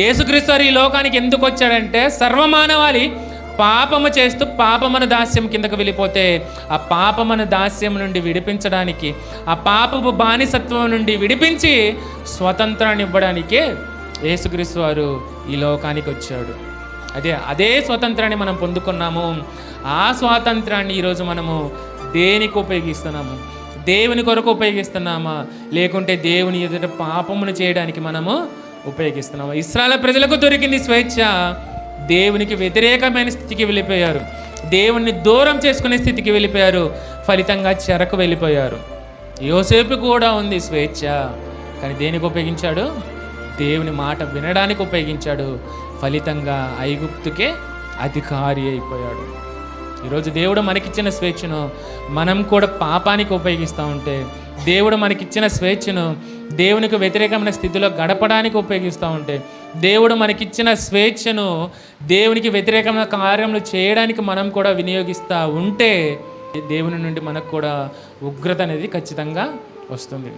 యేసుక్రీస్తు వారు ఈ లోకానికి ఎందుకు వచ్చాడంటే సర్వమానవాళి పాపము చేస్తూ పాపమను దాస్యం కిందకు వెళ్ళిపోతే ఆ పాపమను దాస్యం నుండి విడిపించడానికి, ఆ పాపపు బానిసత్వం నుండి విడిపించి స్వతంత్రాన్ని ఇవ్వడానికే యేసుక్రీస్తు వారు ఈ లోకానికి వచ్చాడు. అదే స్వతంత్రాన్ని మనం పొందుకున్నాము. ఆ స్వాతంత్రాన్ని ఈరోజు మనము దేనికి ఉపయోగిస్తున్నాము? దేవుని కొరకు ఉపయోగిస్తున్నామా, లేకుంటే దేవుని ఎదుట పాపమును చేయడానికి మనము ఉపయోగిస్తున్నామా? ఇశ్రాయేలు ప్రజలకు దొరికింది స్వేచ్ఛ, దేవునికి వ్యతిరేకమైన స్థితికి వెళ్ళిపోయారు, దేవుణ్ణి దూరం చేసుకునే స్థితికి వెళ్ళిపోయారు, ఫలితంగా చెరకు వెళ్ళిపోయారు. యోసేపు కూడా ఉంది స్వేచ్ఛ, కానీ దేనికి ఉపయోగించాడు? దేవుని మాట వినడానికి ఉపయోగించాడు. ఫలితంగా ఐగుప్తుకే అధికారి అయిపోయాడు. ఈరోజు దేవుడు మనకిచ్చిన స్వేచ్ఛను మనం కూడా పాపానికి ఉపయోగిస్తూ ఉంటే, దేవుడు మనకిచ్చిన స్వేచ్ఛను దేవునికి వ్యతిరేకమైన స్థితిలో గడపడానికి ఉపయోగిస్తూ ఉంటే, దేవుడు మనకిచ్చిన స్వేచ్ఛను దేవునికి వ్యతిరేకమైన కార్యములు చేయడానికి మనం కూడా వినియోగిస్తూ ఉంటే, దేవుని నుండి మనకు కూడా ఉగ్రత అనేది ఖచ్చితంగా వస్తుంది.